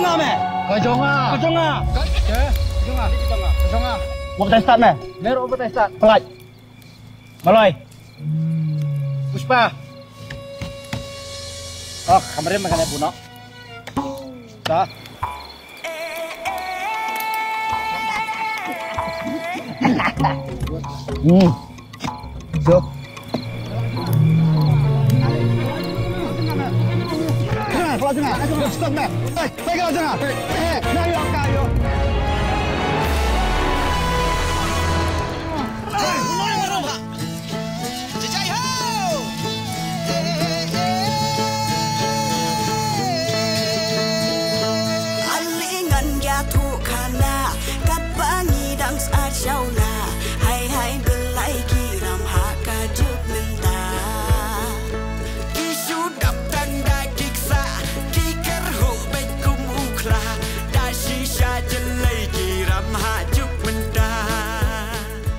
Kejonga me. Kejonga. Kejonga. Kejonga. Kejonga. Mau kita start me. Meru apa tes start? Pelat. Maloi. Puspa. Oh, kemarin makan puno. Dah. So. Kalau jangan, stop me. Pegang jangan. Nah, yo kayo.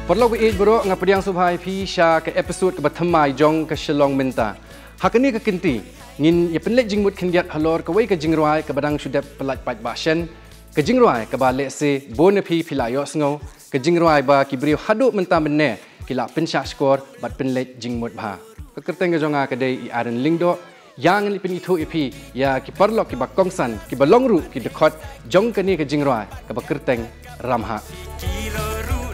Perlu we bro ngapediang subhai pi sha ke episode ke batamai jong ke Shillong Minta. Hakani ke kinti ngin ye penlet jingmut kindiat halor ke wei ke jingroi ke badang sudap pelat pat bashen ke jingroi ke balik se bon pi pilayo sngo ke jingroi ba ki brio haduk menta menne kila pensha skor bat penlet jingmut ba. Ke kerteng ke jonga ke dei i aren lingdo yang li peni thu ipi ya ki perlu ki ba kongsan ki ba longru ki dekot jong ke ni ke jingroi ke ba kerteng ramha.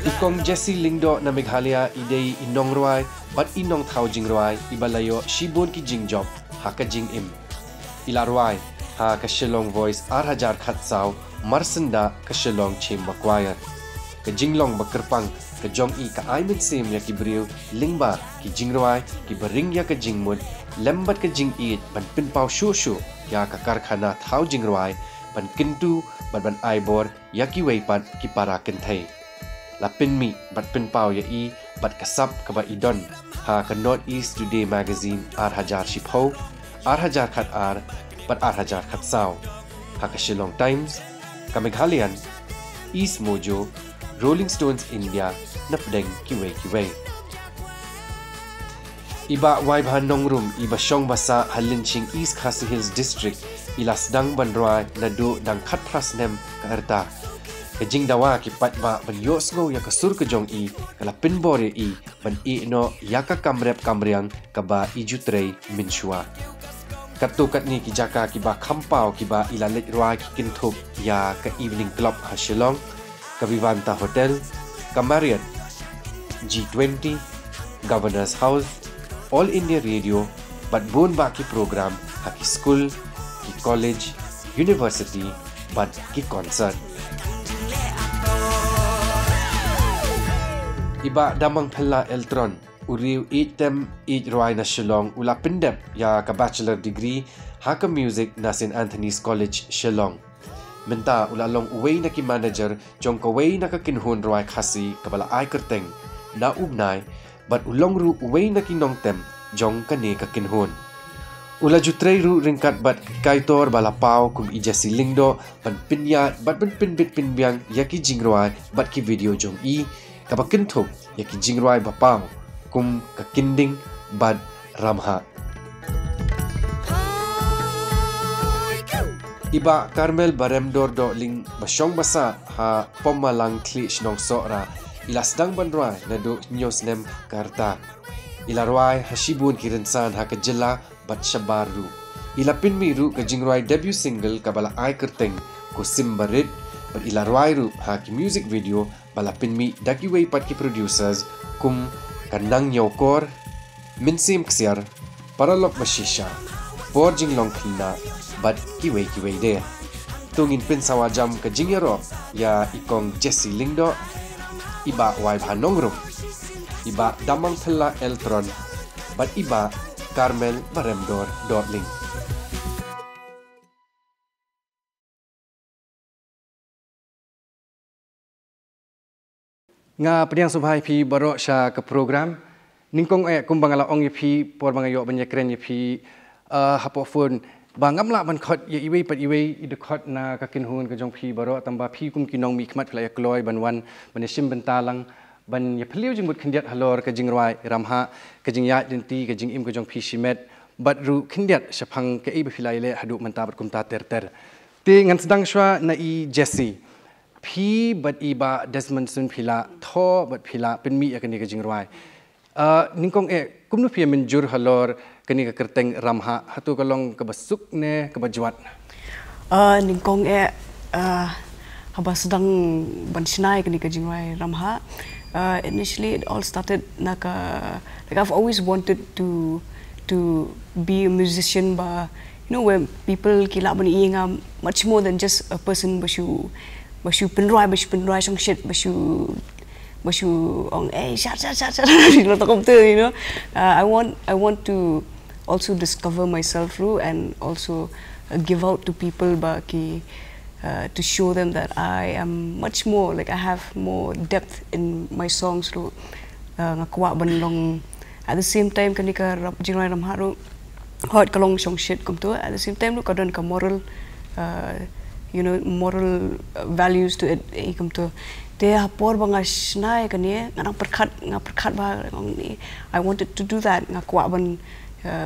Ikong Jesse Lingdo na Meghalaya idei inong ruai bat inong thau jing ruai ibalayo shibon ki jing job ha ka jing im ila ruai ha ka Shillong Voice 8000 khatsau marsenda ka Shillong Chamber Choir ka jinglong bakerpang ka jong i ka aimin sim ya ki briu lingba ki jing ruai ki bering ya ka jing mud lembat ka jing it ban pin pau shu shu ya ka karkhana thau jing ruai ban kintu ban aibor ya ki weipat ki para kenthai lapin mi bat pin pau ya i bat kasap ka ba idon ha ka North East Today magazine 8000 shipho 8000 khat ar bat 8000 khat sau ha ka Shillong Times ka Meghalayan East Mojo Rolling Stones India napdeng kiwei iba wai bhan nongrum iba shong basa halinching East Khasi Hills District ilas dang banroi nadu dang khat prasnem ka erta kajing dawa ki pat ba ban yos ngo ya kasur ke jong i kala pin bore i ban i no ya ka kamrep kamriang ka ba i jutrei minshua katu kat ni ki jaka ki ba khampau ki ba ilalet rwa ki kinthuk ya ka evening club ha Shillong ka Vivanta Hotel ka Marriott G20 Governor's House All India Radio bat bon ba ki program ha ki school ki college university bat ki concert iba damang phela eltron uriu item roi na Shillong ula pindep ya ka bachelor degree ha ka music na St. Anthony's College Shillong menta ula long uwei na ki manager jong ka wei na ka kinhun roi khasi kabala ai kerteng na ubnai bat ulong ru uwei na ki nongtem jong ka ne ka kinhun ula jutrei ru ringkat bat kaitor bala pau kum i Jesse Lingdo ban pinya bat ban pin bit pin biang ya ki jingroi bat ki video jong i kabakin thuk ya ki jingroi bapau kum ka kinding bad ramha iba Carmel Baremdor do ling basyong basa ha pomalang kli shnong sora ilas dang banroi na do nyos nem karta ilarwai hashibun kirensan ha ka jilla bat shabaru ila pinmi ru ka jingroi debut single kabala ai kerteng ko simbarit but ilarwai ru ha ki music video bala pinmi dakiwei pat ki producers kum kanang nyokor minsim ksiar paralok bashisha por jinglong khina bat kiwei de tungin pin sawajam ka jingyaro ya ikong Jesse Lingdo iba wai bhanongrum iba damang phella eltron bat iba Carmel Baremdor Dorling nga pediang subhai pi baro sha ke program ningkong kumbangala ong pi por bangayo banyakren pi hapo phone bangam la ban khot ye iwei pat iwei ide khot na ka kin hun ka jong pi baro tamba pi kum kinong mi khmat phlai kloi ban wan ban sim bentalang ban ye phliu jing mut khindiat halor ka jing rwai ramha ka jing ya dinti ka jing im ka jong pi shimet bat ru khindiat shaphang ke ibe philai le hadu manta bat kum ta ter Ti ngan sedang shwa na I Jesse. Pi bat iba Desmond sun pila tho bat pila pen mi akani ka jingrwai. Ningkong kumnu pi menjur halor kani ka kerteng ramha hatu kalong ka basuk ne ka bajuat. Ningkong haba sedang bansinai kani ka jingrwai ramha. Initially it all started like I've always wanted to be a musician, but you know, when people kila bani inga much more than just a person bashu penroi some shit bashu on shut you know. I want to also discover myself through and also give out to people baki to show them that I am much more, like I have more depth in my songs through ngakwa banlong. At the same time kanika jingrwai ramharu hot kalong song shit come to at the same time look kadon ka moral you know, moral values to it come to te hapor bangas nai kani ngang perkhat ba ni. I wanted to do that ngakwa ban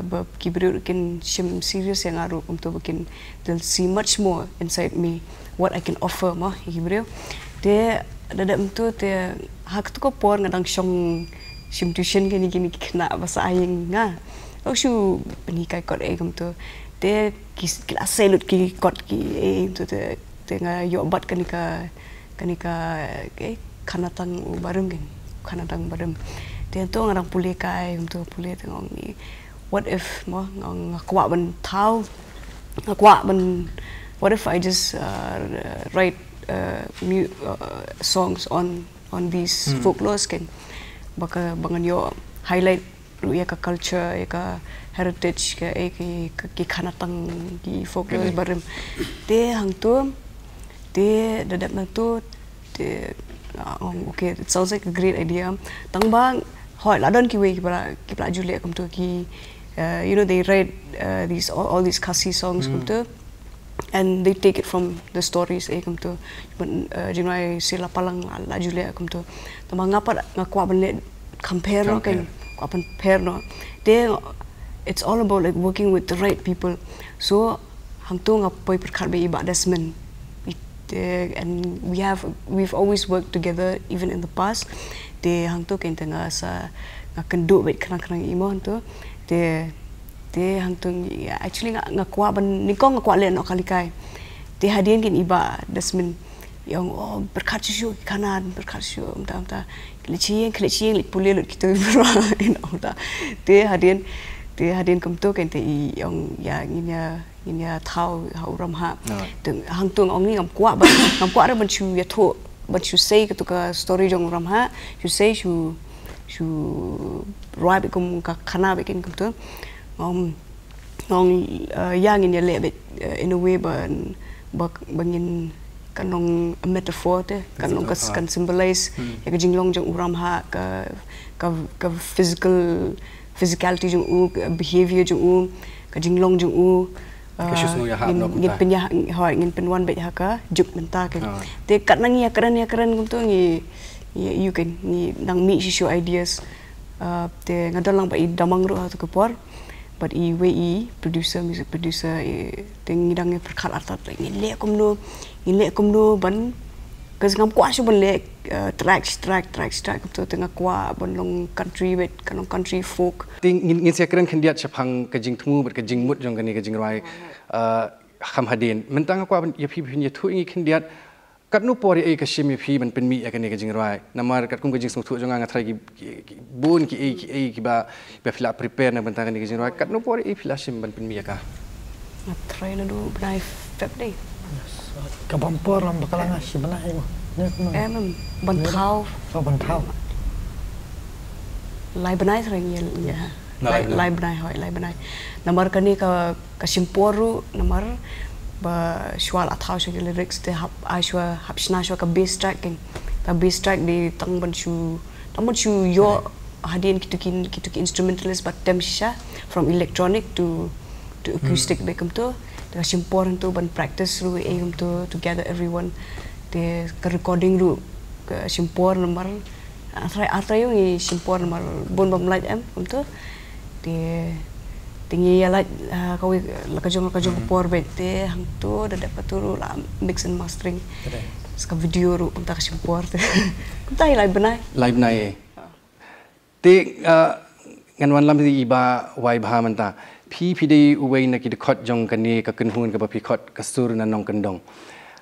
ba kibru kin shim serious yang aru to bikin they'll see much more inside me what I can offer ma kibru te dadam tu te hak tu ko por ngadang song shim tuition kini kena bahasa aing nga shu penikai kot come to te kelas selut ki kot ki to te nga yo bat kanika kanatang barem kan kanatang barem te to ngarang pule kai to pule tengong ni. What if mo ngakwa ban thau ngakwa ban what if I just write songs on these folklores kan baka bangan yo highlight ya ka culture ya ka heritage ka ki kanatang ki folklore barem te hang tu te dadap na tu te okay, it sounds like a great idea tang bang hoi ladon ki we ki pla julia come to ki you know, they write these all these kasi songs come to and they take it from the stories come to jinwai sila palang la julia come to tamang ngakwa ban compare no kan compare no they it's all about like working with the right people. So hang tu ngapoy perkhat be iba Desmond and we've always worked together even in the past. They hang tu kan tengah sa ngakenduk bet kerang imo tu they hang tu actually ngakwa ban nikong ngakwa le no kalikai they hadian kan iba Desmond yang berkat syuk kanan berkat syuk entah kelician lik pulih lut kita entah te hadian kamto kan te yang inya thau ramha teng hang tung ong ni ngam kwa ra ban chu ya tho ban chu sei ka tu ka story jong ramha chu sei chu roi be kum ka khana be kin kamto yang inya le in a way bangin kanong metaphor te kanong kan symbolize ya ka jinglong jong ramha ka physicality jong behavior jong ka jinglong jong ngin penyah hoi ngin penwan bet haka juk menta kan te kat nang ya keren gum tu ngi you can ni nang mi show ideas te ngadal lang ba I damang ro tu kepor but music producer te ngidang perkhat atat ngin le komno ban kasi ngam kwa shu ban le track tu tengah kwa ban long country bet kanong country folk Ting ngin sia keren khendiat chapang ka jing thmu bet ka jing mut jong kani ka jing rai kham hadin mentang kwa ban ya phi ya thu ngi khendiat kat nu pori ka shim ya phi ban pen mi ya kani ka jing rai namar kat kum ka jing sung thu jong nga thrai ki bun ki ba fila prepare na bantang kani ka jing rai kat nu pori fila shim ban pen mi ya ka try na do benai feb day Kapampor lang bakalangas si Banay mo. Bantau. So bantau. Lai Banay sering ya. Lai Banay. Namar kani ka simporu namar ba shwal athau shi lyrics te hap ashwa hapshna shwa ka bass track di tang ban shu yo hadian kitu instrumentalist but tem sha from electronic to acoustic become to the simporan tu ban practice ru aim to gather everyone the recording ru simpor nomor atray yung simpor nomor bon bam light em to the tinggi ya lah kau lakajong por bete hang tu dah dapat turu lah mix and mastering sekarang video ru untuk kasih por tu kita live benai te ngan wan lam di iba wai bah manta pi di uwei nak dikot jong kani ka kenhun ka pi kot kasur na nong kendong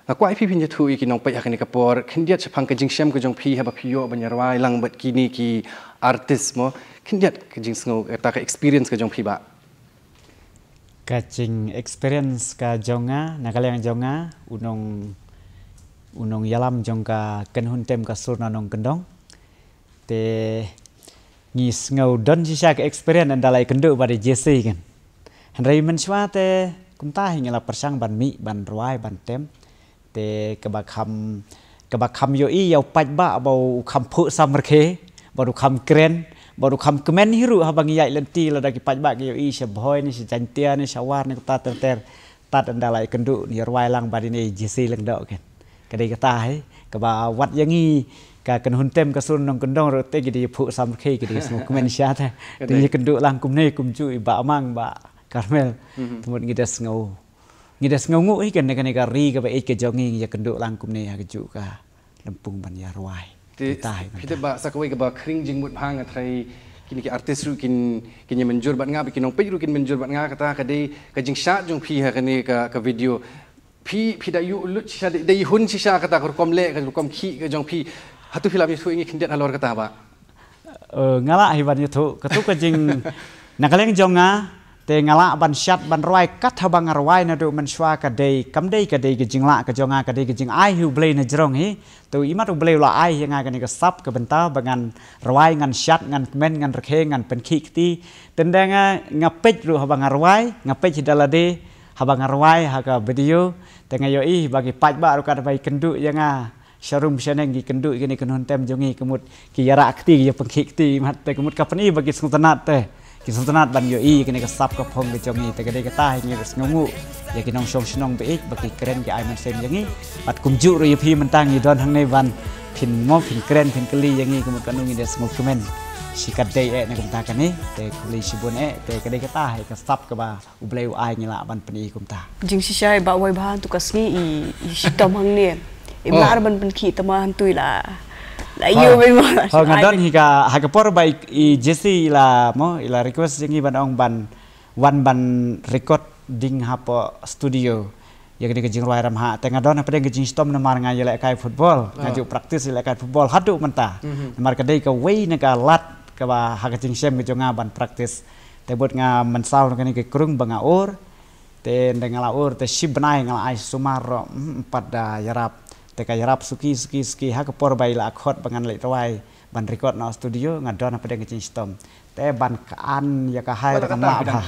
aku ai pi pinja tu iki nong payah kani ka por kindiat sepang ka jingsyam ka jong pi ha ba piyo banyarwai lang bat kini ki artis mo kindiat ka jing sngo ta ka experience ka jong pi ba kacing experience ka jonga nakaliang jonga unong yalam jongka kenhun tem ka sur nanong kendong te ngis ngau don sisa ka experience andalai kendu pada JC kan handrai menswa te kumta hingala persang ban mi ban ruai ban tem te kebakam yo i yau paj ba bau kham phu samrkhe baru kham kren baru kam kemen hiru habang yai lenti la dagi pajbak yo i seboy ni sejantia ni sawar ni kata ter tat andalai kendu ni rwai lang badi ni JC lang dok kan kadai kata hai ka ba wat yangi ka kenhun tem ka sun nong kendong ro te gidi phu sam khe gidi semua kemen sya ta te kendu lang kum ne kum cu ba mang ba Carmel tumut ngidas ngau ngu hi kan ne ka ri ka ba ik ke jongi ya kendu lang kum ne ha ju ka lempung ban ya rwai kita ba sakawai ke ba kring jing mut hang athai kini ki artis ru kin menjur bat nga kinong pe ru kin menjur bat nga kata kadai ka jing sha jong pi ha kani ka video pi da yu lut sha dei hun sha kata ko kom le ka kom ki ka jong pi hatu filap yu ingi kindiat halor kata ba ngala hi ban yu thu ka tu ka jing nakaleng jonga te ngala ban syat ban roi kat habang roi na do man swa ka dei kam dei ka dei ke jingla ka jonga ka dei ke jing ai hu blei na jrong hi tu imat u blei la ai yang ka ni ka sap ka benta bangan roi ngan syat ngan men ngan rekhe ngan pen ki ti tendanga ngapej ru habang roi ngapej dalade habang roi ha ka video te ngayo i bagi paj ba ru ka bai kendu yang sharum shaneng gi kendu gini kenun tem jongi kemut ki yara akti ya pen ki ti mat te kemut ka pani bagi sultanat te Kisultanat ban yo i kini kasap ka phong ke jongi te gede kata hingi res ngungu ya kinong song sinong be ik bagi keren ke ai men sem yangi at kumju ro pi mentang i don hang nei ban pin mo pin keren pin keli yangi kumut kanung i des ngokumen sikat dei e na kumta kani te kuli sibun e te gede kata hi kasap ka ba ubleu ai ngila ban peni kumta jing sisai ba wai bahan tu kasni i sitam hang ne imlar ban pen ki tama hantui la Ayo memang. Oh ngadon hika hakapor baik i JC la mo ila request jengi ban ong ban record ding hapo studio ya kini kejing ruai ram ha te ngadon apa deng kejing stom namar ngai le kai football ngaju praktis le kai football hadu menta namar kadai ka wei na ka lat ka ba hakajing sem kejonga ban praktis te bot nga mensau kini ke kurung bangaur te ndengalaur te sibnai ngala ai sumar empat da yarap te ka yarap suki ha kapor bai la khot bangan le rwai ban record na studio ngadon apa deng kejing stom te ban kaan ya ka hai ka ma ba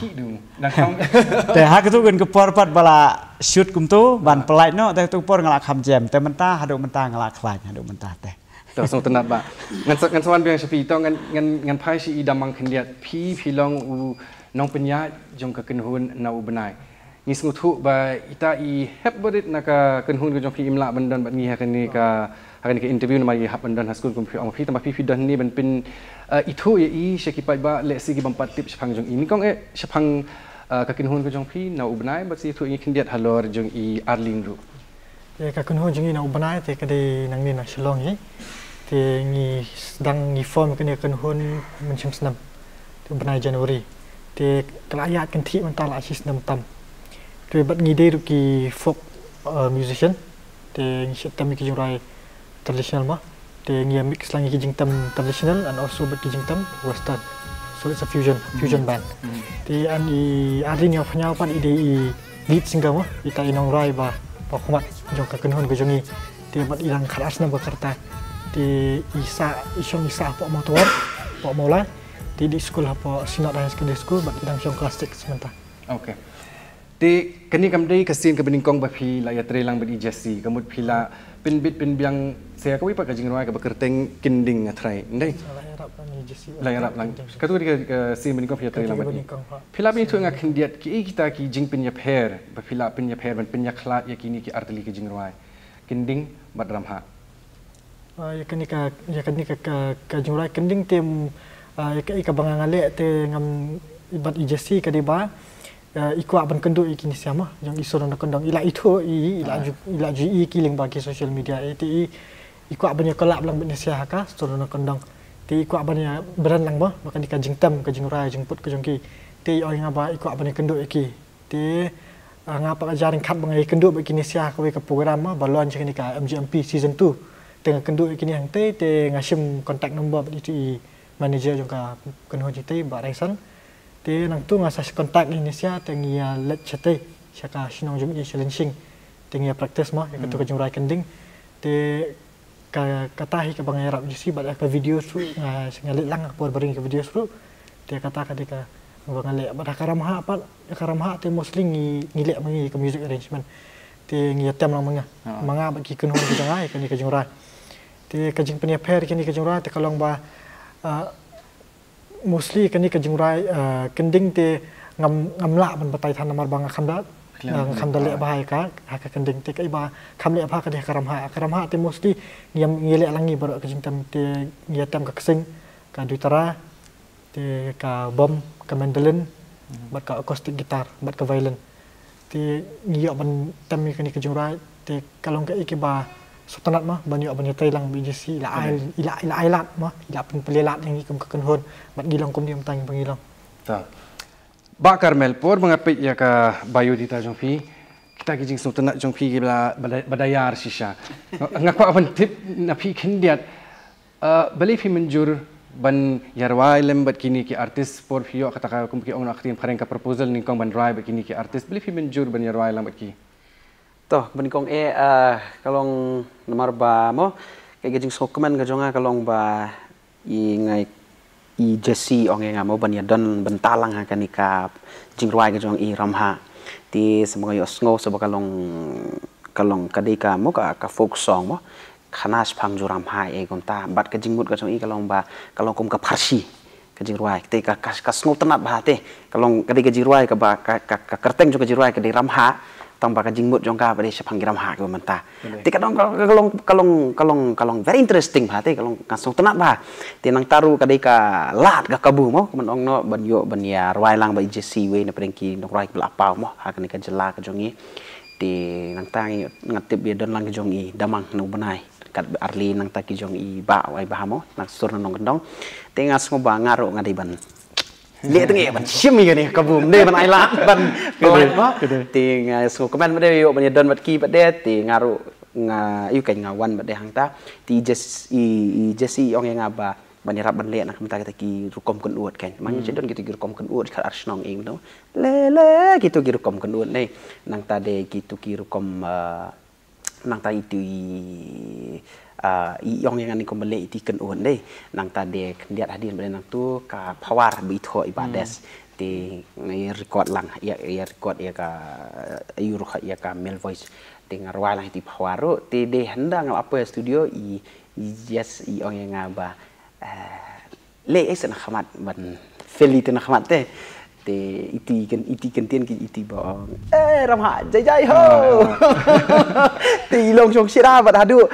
te ha ka tu gen kapor pat bala shoot kum tu ban pelai no te tu por ngala kham jam te menta hadu menta ngala khlaj hadu menta te to song tenat ba ngan sawan biang sapi to ngan phai si idamang khendiat pi long u nong penya jong ka kenhun na u benai ngis ngutu ba ita I hep bodit naka kenhun ka jong pi imla bandan bat ngi ha kani ka interview na mai hap bandan haskul kum pi ong pi tama pi dan ni ban pin itu ya I syakipai ba le sigi bampat tip sepang jong ini kong sepang ka kenhun ka jong pi na u benai bat si tu ngi khendiat halor jong I arling ru ya ka kenhun jong I na u benai te ka de nang ni na shlong hi te ngi sedang ngi form kene kenhun mencem senam tu benai Januari te kelayat kenti mental asis senam tam tu bat ngide ru ki folk musician te ngi tam ki jurai traditional ma te ngi mix lang ki jingtam traditional and also bat ki jingtam western so it's a fusion band te an I adin yang phanyau pan ide I lead singer ma ita inong rai ba khomat jong ka kenhon ko jongi te bat ilang kharas na bakarta te isa po motor po mola te di school hapo sinat high school bat ilang song classic sementara okay te kani kam dei kasin ka beningkong ba phi la ya trelang badi jesi kamut phila pin bit pin biang saya kawi pa ka jingroi ka bakerteng kinding athrai ndai la ya rap lang ka tu ka sin beningkong phi trelang badi phila bi tu nga khindiat ki kita ki jing pin ya pher ba phila pin ya pher ban pin ya khlat ya kini ki arteli ki jingroi kinding badram ha ya kani ka jingrai kinding tem ka bangangale te ngam ibat ijasi kadiba ikwa ban kendu ikini siama yang iso na kondong ila itu ila ju kiling bagi social media ti ikwa ban kolab lang bin sia ka so na kondong ti ikwa ban beran lang ba makan di kajing tam kajing rai jemput ke jongki ti oi ngaba ikwa ban kendu iki ti ngapa ajarin kat bangai kendu bagi sia ka ke program ma balon cakni ka MGMP season 2 tengah kendu ikini hang te ngasim contact number itu manager jongka kenho jite ba raisan te nang tu ngasas kontak Indonesia tengia let chate syaka sinong jum challenging tengia practice ma yang ketu kajung rai kending te katahi ka bangai rap jisi bad ka video su ngalit lang por bering ke video su te kata kadika bangai bad karamha te mostly ngilek mangi ke music arrangement te ngia tem lang manga bagi kenho kajung rai kani kajung rai te kajing penia pair kani kajung rai te kalong ba mostly kani kajing rai kending te ngamla ban batai than namar bang khamda le bahai ka kending te kai ba khamle ba ka de karamha te mostly ngile langi bar kajing tam te ngiatam ka kesing ka dutara te ka bom ka mandolin bat ka acoustic gitar bat ka violin te ngio ban tam kani kajing rai te kalong ka ikiba sutanat mah banyak tai lang BJC ila ailat mah ila pelelat yang ikum kekenhon bat gilang kum diam tang pangilang ta ba Carmel por mengapi ya ka bayu dita jongpi kita kijing sutanat jongpi gila badayar sisha ngakwa ban tip napi kindiat beli fi menjur ban yarwai lembat kini ki artis por pio kata ka kum ki ong aktin phareng ka proposal ning kong ban rai bat kini ki artis beli fi menjur ban yarwai lembat ki toh benikong kalong nomor ba mo kay gajing sokeman gajonga kalong ba ngai jesi ong nga mo ban ya don bentalang ha kanika jingruai gajong ramha ti semoga yo sngo so kalong kadika mo ka folk song mo khanas phang juram ha gonta bat gajing mut gajong kalong kum ka pharsi kajing ruai te ka sngo tanat ba te kalong kadika jingruai ka ba ka kerteng jo kajing ruai ka di ramha tambah kajing mut jongka pada sepang giram hak ke mentah. Tika dong kalong very interesting bah te kalong kasong tenat bah. Ti nang taru kadika lat ga kabu mo menong no banyo banya ruai lang ba JC we na perengki nok ruai bela apa mo ha kanika jela ka jongi. Ti nang tangi ngatip dia don lang jongi damang no benai kat arli nang taki jongi ba wai bah mo nang sur nong gendong. Ti ngas mo ba ngaro ngadi ban lihat tu ban siam ni kabum deh ban ailat ban koin mah ting so komen bade yo ban don bat ki bade ting ngaru yu kan ngawan bade hangta ti jesi ong yang aba ban rap ban le nak minta kita ki rukom kun uat kan mang cedon gitu rukom kun uat kat arsenal ing tu le gitu ki rukom kun uat nei nang tade gitu ki rukom nang ta itu yang ni kembali itikan on deh nang tadi kendiat hadir pada nang tu ka pawar bitho ibades di record lang ya record ya ka ayur ya ka male voice dengan ruang lah di pawaro ti deh hendak apa studio yes yang ngaba le esen khamat ban feli ten khamat teh te iti kentien ki iti bong ramha jai ho ti long chong sira bat hadu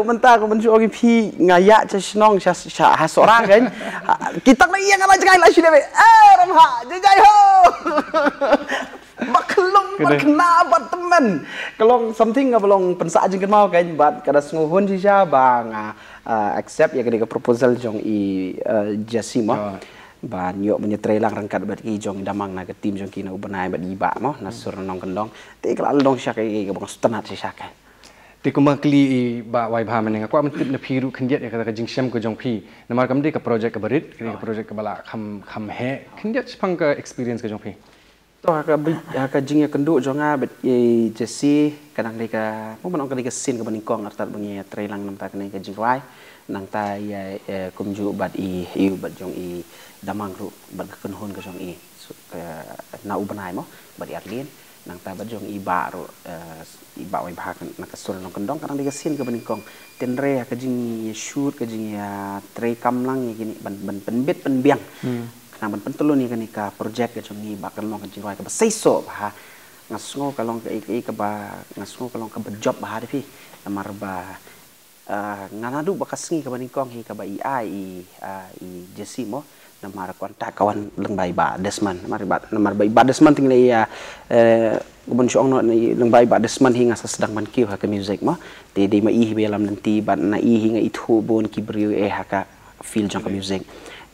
mentah ko mensu ogi phi ngaya cha snong cha hasora kan kita lagi yang ala jangai la sile ramha jai ho baklong bakna bat teman kelong something belong pensa jeng mau kan bat kada ngohon sisa bang accept ya ke proposal jong jasimo ban yo menyetrai lang rangkat bat ki jong damang na ke tim jong ki na ubenai bat iba mo na sur nong kendong te kala long syak ke bang stanat si syak ti kumakli ba wai bha meneng aku mentip na phiru khendiat ya kata jing syam ko jong phi namar kam de ka project ka barit ke project ka bala kham he khendiat sepang ka experience ka jong phi to ka jing ya kendu jonga bat ye jesi kadang de ka mo menong ka de ka sin ka baningkong artat bangi trai lang nam ta ka ka jing wai nang ta ya kumju bat bat jong damang ru bat kenhon ka jong na ubenai mo bat arlin nang ta bat jong iba ru iba wai bha na ka sul nong kendong kadang de ka sin ka baningkong tenre ka jing shoot ka jing ya trai kam lang gini ban penbet penbiang nang ban pentelu ni ka project ka jong iba kan long ka jing wai ka seiso bha ngasngo kalong ka ka ba ngasngo kalong ka job bha de pi amar ba ngana du bakas ngi ka baningkong hi ka ba i jesi mo namar kontak kawan lengbai ba desman namar ba desman tinggal ya gubun syong no lengbai ba desman hinga sedang man kiu ha ke music mah de ma ih belam nanti ban na ih hinga itu bon ki brio haka feel jang ke music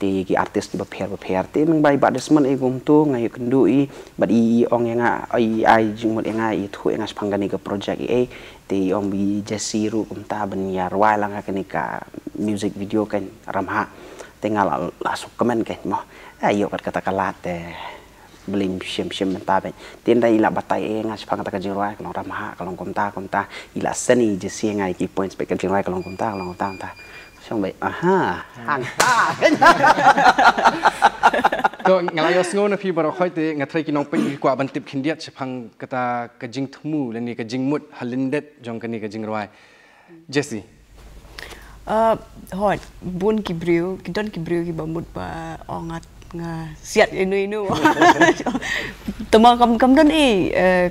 de ki artis di beper te lengbai ba desman gum tu ngai kendu i ba i ong yang ai jing mot yang ai itu yang pangani ke project te ong bi Jesse ru kum ta ban ya rwai lang ka ni ka music video kan ramha tinggal langsung komen kan mo ayo kata kalat belim syem mentah ben tinda ila batai ngas pang kata kajirwai kalau ramha kalau komta ila seni Jesse ngai ki points pe kajirwai kalau komta xong vậy aha hàng taก็ngalayos ngo na phi baro khoi te ngathrai ki nong pe kwa ban tip khindiat chphang kata ka jing thumu leni ka jing mut halindet jong kani ka jing rwai Jesse hot bun ki brio ki don ki brio ki bamut ba ongat nga siat inu tama kam don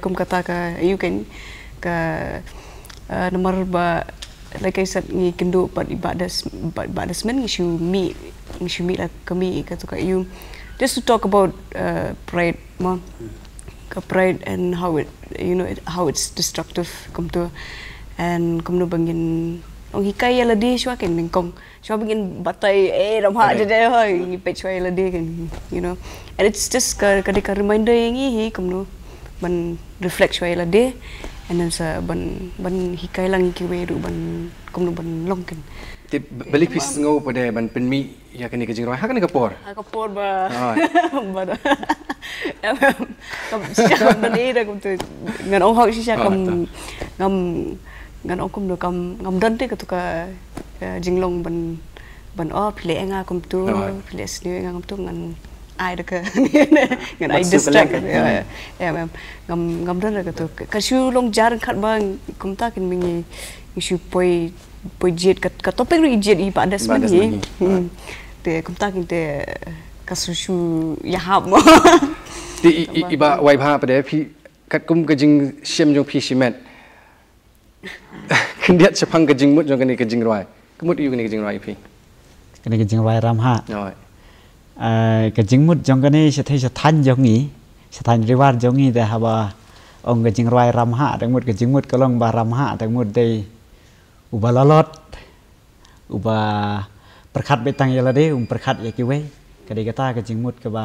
kum kata ka you can ka nomor ba like I said ngi kendo pat ibadas men ngi mi la kami ka to ka you just to talk about pride ma pride and how it how it's destructive come to and come no bangin ông hikai là đi xóa cái kong xóa begin batai ram ha je hoi ngi pe xóa là đi and it's just ka reminder ngi hi come no ban reflect xóa là đi and then sa ban hikai lang ki we ru ban come no ban long kan te beli pis ngo pada ban pen mi ya kani ka jing rwai ha kani ka por ba ba kam dan ida kum tu ngan ông hoi sha kam ngam ngan ông kum do kam ngam dan te ka jinglong ban pile nga kum tu pile sni nga kum tu ngan ai da ka ngan ai distract ya ngam dan ka tu ka shu long jar khat bang kum ta kin mingi shu poi jet ka topik ri jet I pa das man ni te kum ta kin te ka shu ya hap mo ti iba wai bha pada phi kat kum ka jing shem jong phi shimet khindiat chapang ka jing mut jong kani ka jing rwai kemut yu kani ka jing rwai phi kani ka jing rwai ram ha rồi ka jing mut jong kani se thai se than jong ni se than riwar jong ni da haba ong ka jing rwai ram ha dang mut ka jing mut ka long ba ram ha dang mut dei uba lalot uba perkhat betang yala de perkhat ya ki we ka de kata ka jing mut ka ba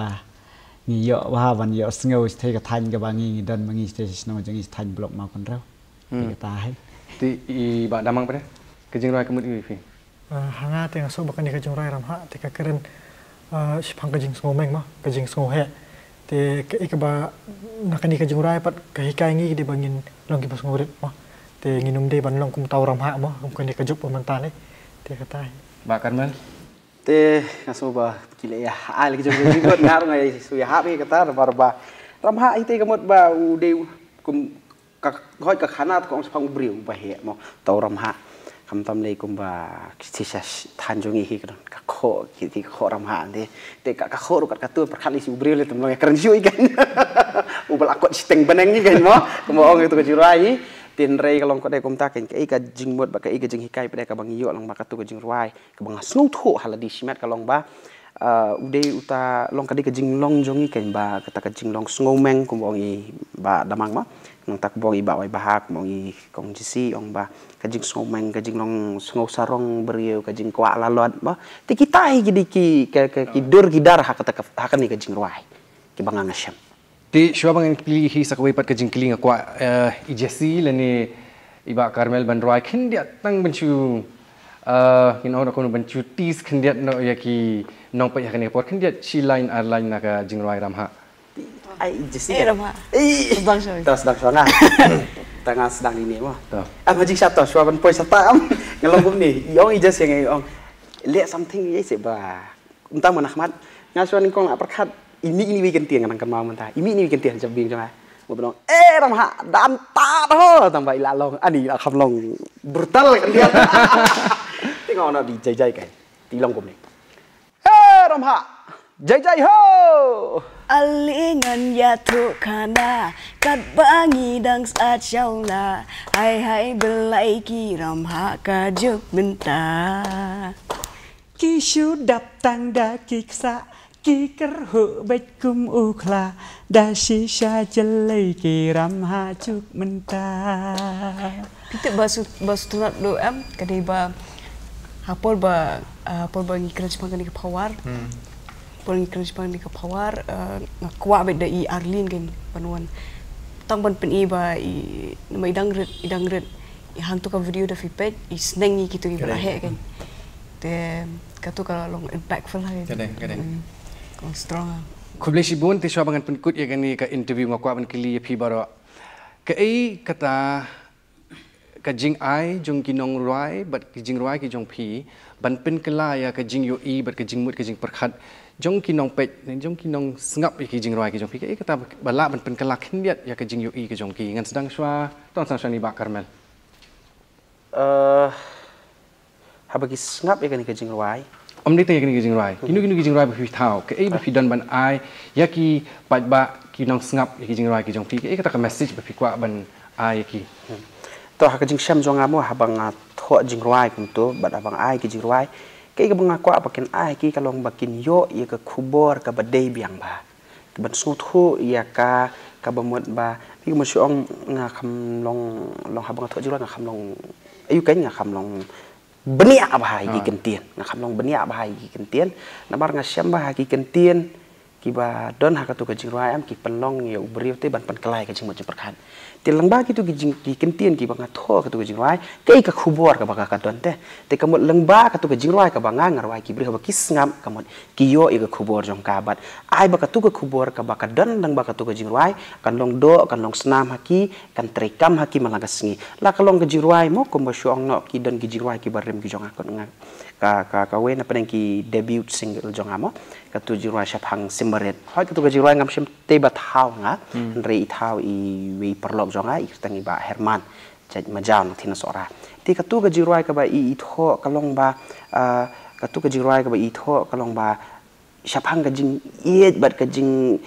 ngi yo wa ban yo sngo thai ka than ka ba ngi don mangi station jong ni than blok ma kon rau kata hai ti ba damang pada ka jing rwai kemut yu phi hanga te ngaso bakani ka jing rwai ram ha te ka keren shipang ka jing sngo meng ma ka jing sngo he te ka ikaba nakani ka jing rwai pat ka hikai ngi de bangin long ki pas ngorit ma te nginum de ban long kum tau ram ha ma kum kani ka jup mantan ni te kata ba Karmel te ngaso ba kile ya ai lagi jong jing ngar ngai su ya ha be kata ba ram ha ite kamot ba u de kum ka hoi ka khanat ko phang briu ba he mo tau ram ha kam tam le kum ba si sa than jong hi ka kho ki ti kho ram ha te ka kho ru ka tu perkhat li si briu le tam lo keren siu ikan u bal akot steng beneng ni kan mo mo ong itu ka jurai tin rei ka long ko de kum ta ken ka jing mot ba ka jing hikai pa de ka bang yo lang ba ka tu ka jing ruai ka bang snow tho haladi simat ka long ba ude uta long ka de ka jing long jong i ken ba ka ta ka jing long snow meng kum bong I ba damang ma nong tak bong I ba wai bahak bong I kong jisi ong ba ka jing snow meng ka jing long snow sarong beriu ka jing kwa lalot ba te kita hi jadi ki dur ki dar ha ka ni ka jing ruai ki bang ngasham ti shwa bang pilih hi sakwe pat ka jing kling kwa I Jesse leni iba Karmel ban rwai khindiat tang banchu kin ko banchu tis khindiat no ya ki nong pa ya kani por khindiat chi line na ka jing rwai ram ha ai Jesse ram ha sedang shoy sedang sona tengah sedang ini mah am hajing satu shwa ban poi sata am ngalong kum ni yong I Jesse ngai ong lihat something ye se ba entah mana Ahmad ngasuan kong perkhat ini weekend tiang kan mau mentah ini weekend tiang jabing cuma mau bilang ram ha dan ta doh tambah ila long ani la kham long brutal kan dia tengok no di jai kan ti long kum ni ram ha jai ho alingan ya tu kana kat bangi dang saat shaula hai belai ki ram ha ka juk benta ki shu dap tang da ki sa Kiker hu bet kum ukla da shisha jelai kiram hajuk mentah. Kita basu tunat do kadai ba hapol ba ngikran Jepang kan ke power. Pol ngikran Jepang ke power ngakwa bet da I Arlin kan panuan. Tang ban pen I ba I nama idang red hang tu ka video da fipet I sneng I gitu I berahe kan. Te katu kalau long impactful lah gitu. Kadang. Strong. Kublesi bon ti swabangan penkut ya gani ka interview ngakwa ban kili phi baro. Ka ai kata ka jing ai jong kinong ruai bat ki jing ruai ki jong phi ban pen kala ya ka jing yo I bat ka jing mut ka jing perkhat jong kinong pet jong kinong sngap ki jing ruai ki jong phi ka ai kata bala ban pen kala khindiat ya ka jing yo I ka jong ki ngan sedang swa ton sang shani ba Karmel. Habagi sngap ya gani ka jing ruai. Om ni tanya kini jing ruai. Kinu jing ruai berfi tahu. Ke ai berfi dan ban ai ya ki pat ba ki nong sngap ya ki jing ruai ki jong pi. Ke ai kata ka message berfi kwa ban ai ki. To ha ka jing syam jong amo habang tho jing ruai kum tu bat abang ai ki jing ruai. Ke ai ka bang kwa bakin ai ki kalong bakin yo ya ka kubor ka badai biang ba. Ban suthu ya ka bamut ba. Pi mo syong nga kham long habang tho jing ruai nga kham long ayu kan nga kham long benia bahai ki kentien na khamlong benia bahai ki kentien na bar nga syam bahai ki kentien ki ba don ha ka tu ka jing ruai am ki penlong ya ubri te ban pan kelai ka jing mo jing perkhan ti lang ba ki tu ki kentien ki ba nga tho ka tu ka jing ruai ke ka khubor ka ba ka don te ka mo lang ba ka tu ka jing ruai ka ba nga ngarwai ki bri ba ki ngam ka mo ki yo i ka khubor jong ka bat ai ba ka tu ka khubor ka ba ka don lang ba ka tu ka jing ruai kan long do kan long snam haki kan trekam haki malaga sngi la ka long ka jing ruai mo ko ba syong no ki don ki jing ruai ki barem ki jong akon nga ka we na padang ki debut single jong amo ka tu jing ruai syapang simbaret hoi ka tu ka jing ruai ngam syam te ba thau nga rei thau I we perlok jong ai tangi ba Herman jaj majaw thina sora ti ka tu ka jing ruai ka ba I tho ka long ba ka tu ka jing ruai ka ba I tho ka long ba syapang ka jing iet bat ka jing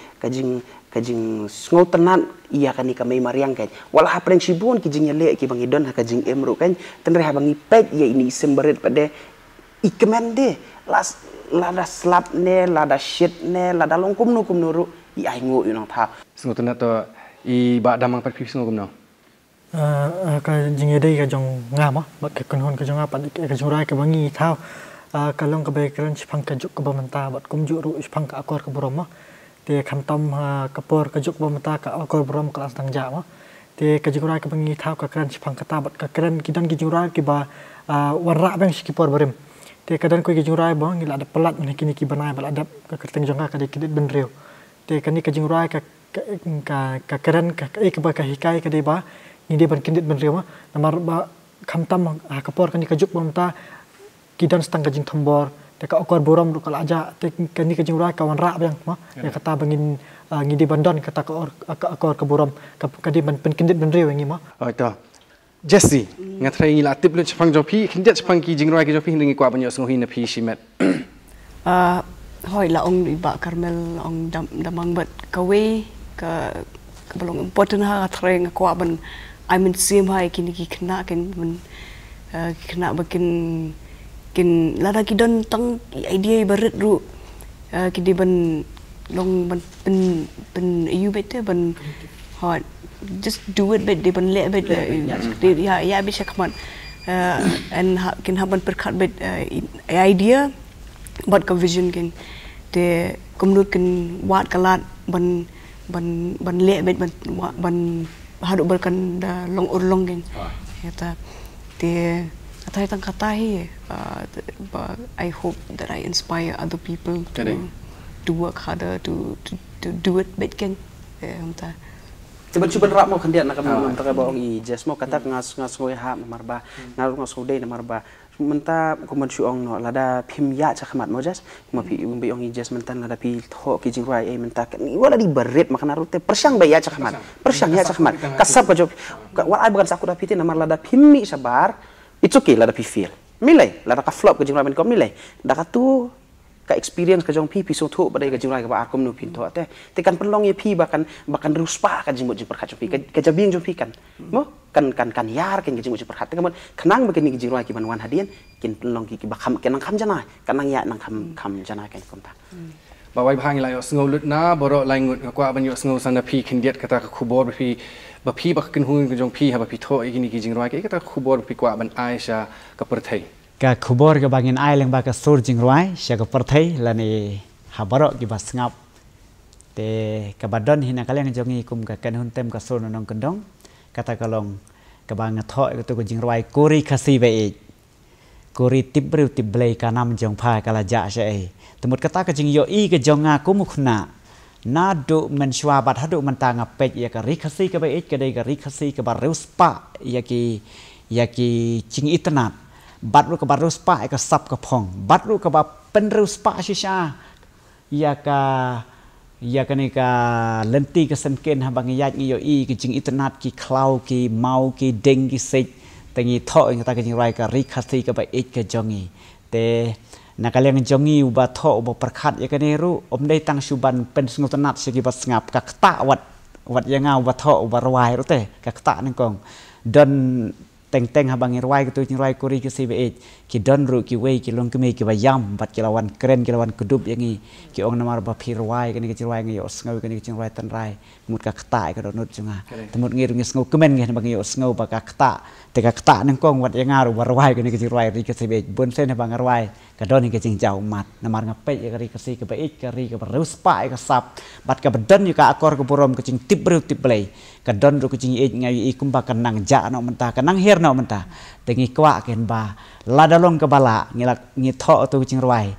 ngol tenan iya kan ka may mariang kan wala ha preng sibon ki jing le ki bangi don ha ka jing emro kan tenre ha bangi pet ya ini sembaret pada ikemen de lada slap ne lada shit ne lada long kum nuru I ai ngo yu nang tha Sengo tena to I ba damang pat phi sengo kumno. Ka jing edai ka jong ngam ba ka konhon ka jong apa ka jong rai ka bangi thau ka long ka be kran chpang ka juk ka ba manta bat kum ju ru chpang ka akor ka borom te kham tom ka por ka juk ba manta ka akor borom kelas dang ja ma te ka jong rai ka bangi thau ka kran chpang ka ta bat ka kran ki dan ki jong rai ki ba warra bang ki por borim te kadan ko ki jong rai bang ngila ada pelat ni kini ki banai bal adap ka kerteng jong ka de kidit ben reu te kani ka jong rai ka keren ka ba ka hikai ka de ba ni de ban kindit ben reu ma namar ba kham tam ka por kani ka juk bom ta kidan stang ka jing thambor te ka okor borom ru kala aja te kani ka jing rai ka wan ra bang ma ya kata bangin ngidi bandon kata ka okor ka borom ka de ban pen kindit ben reu ngi ma Oh to. Jesse ngatrai ngila tip lu chpang jo phi khindiat chpang ki jing ruai ki jo phi ngi kwa banyo sengo hi na phi shimet. Hoi la ong iba Karmel ong damang bat kawe ka belong important ha treng ko ban I mean sim hai kini ki kena kan men kena bakin kin lada ki don tang idea baret ru ki di ban long ban pen you better ban hot just do it bet di ban le bet ya bisa kaman and kin haban perkat bet idea but ka vision kin te komnut kin wat kalat ban le bet ban hadu berkan long kin kata te kata hi I hope that I inspire other people to work harder to do it bet kin kata Coba rak mau kendiat nak kamu tak bawa I just mau kata ngas ngoi ha marba ngaru ngas ngode marba menta kuman syong no lada pim ya cakmat mau just mau pi umbi ong I just menta lada pi tho ki jing ruai menta ni wala di berit makan rute persyang bay ya cakmat persyang ya cakmat kasap ka job wal ai bukan saku dapi namar lada pimmi sabar it's okay lada pi feel milai lada ka flop ke jing ruai men ko milai dak tu ka experience ka jong pi so thu badai ka jing ruai ka ba akom no pin tho te kan penlong ye pi bahkan ruspa ka jing mo jing perkhat pi ka jabing jong pi kan mo kan yar kan jing mo jing perkhat kan kenang bagen ni jing ruai ki ban wan hadian kin penlong ki ba kham kenang kham jana kanang ya nang kham jana kan konta bawai bhang lai sngo lut na borok lai ngut kwa ban yo sngo sana phi khindiat kata khubor phi ba phi ba kin hun jong phi ha ba phi tho ikini ki jingroi ke kata khubor phi kwa ban aisha ka perthai ka khubor ka bangin ai leng ba ka sur jingroi sha ka perthai lani ha borok ki ba sngap te ka badon hina kaleng jongi kum ka kan hun tem ka sur nong kendong kata kalong ka bang tho ka tu ko jingroi kuri khasi ba e kuri tibru tiblei kanam jong pha kala ja sha e temut kata ka jing yo i ka jonga ku mukhna na do men shwa bat hadu man ta ngapet ya ka rikhasi ka ba e ka dei ka rikhasi ka ba ruspa ya ki jing itnat bat ru ka ba ruspa ka sap ka phong bat ru ka ba pen ruspa shisha ya ka ni ka lenti ka senken ha bang ya yo i ki jing itnat ki klau ki mau ki deng ki sik tangi tho ing ta ka jing rai ka rikhasi ka ba e ka jongi te nak kalian jongi uba tho uba perkhat ya kene ru dei tang suban pen sngutanat segi ba ngap ka kta wat ya nga uba tho uba rwai ru te ka kta ning kong don teng ha bang rwai ka tu jing rai kuri ki cbe ki don ru ki wei ki long ki me ki ba yam bat ki lawan keren ki lawan kudup yangi ki ong namar ba phi rwai ka ni ki rwai ngi yo sngo ka ni ki rwai tan rai mut ka kta ka do nut junga temut ngir ngi sngo kemen ngi bang yo sngo ba ka kta te ka kta ning kong wat ya nga ru ba rwai ka ni ki rwai ri ki cbe bun sen ha bang rwai ka don ni ka jing jau mat namar ngapet ya ri ka si ka ba ik ka ri ka ba rus pa ka sap bat ka bedon ka akor ka borom ka jing tibru tiblei ka don ru ka jing ik ngai i kum ba kanang ja no menta kanang her no menta tengi kwa ken ba ladalong ka bala ngi tho tu jing rwai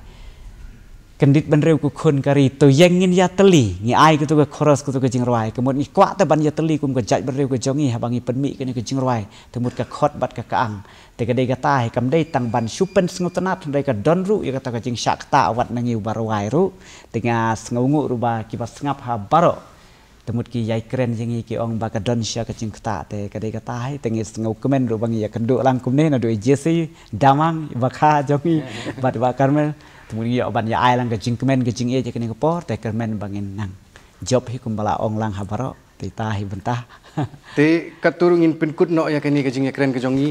kendit ban reu ku khun kari to yang ngin ya teli ngi ai ku tu ka khoros ku tu ka jing rwai kemut ngi kwa ta ban ya teli kum ka jaj ban reu ka jongi ha bangi penmi ka ni ka jing rwai temut ka khot bat ka kaang te ka dei ka tai kam dei tang ban supen sngutanat dei ka don ru ya kata ka jing syak ta wat nangi barwai ru tenga sngungu ru ba ki ba ngap ha baro temut ki yai keren jingi ki ong ba ka don sya ka jing kta te ka dei ka tai tengi sngu kemen ru bangi ya kendu lang kum ne na do jesi damang ba kha jongi bat ba karmel temut ya ban ya ai lang ka jing kemen ka jing e je ka ni ka por te kermen bangin nang job hi kum bala ong lang ha baro te ta hi bentah te katurungin penkut no ya kani ka jing ya keren ka jongi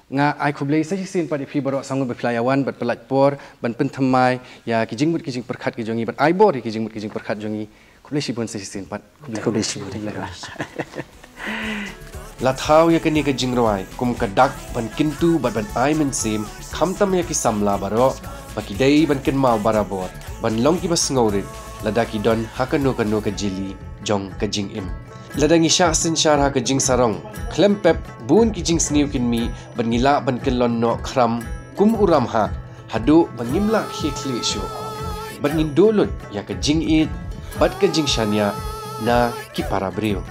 nga ai khublei sa sin padi phi borok sangu be flayawan bat pelat por ban pen thamai ya ki jing mut ki jing perkhat ki jongi bat ai bor ki jing mut ki jing perkhat jongi khublei si bon sa sin pat khublei si bon la thau ya kani ka jing roi kum ka dak ban kintu bat ban ai men sim kham tam ya ki samla baro baki dei ban ken mau barabor ban long ki bas ngaurit ladaki don hakano kano ka jili jong ka jing im ladangi syaksin syarha ke jing sarong klempep bun ki jing sniu kin mi ban ngila ban kelon no khram kum uram ha hadu ban ngimla khekli shu ban ngin dolut ya ke jing it bat ke jing shania na ki para brio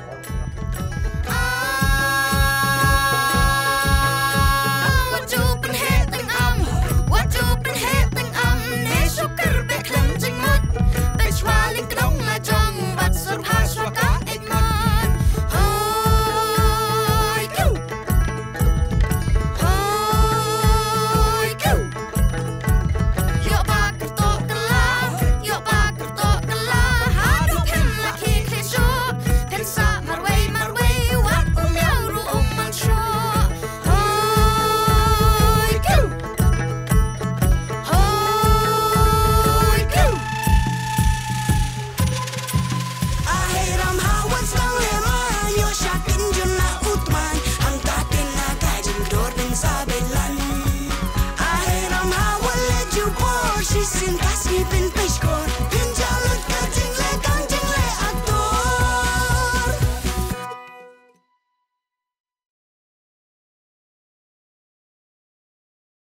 She's in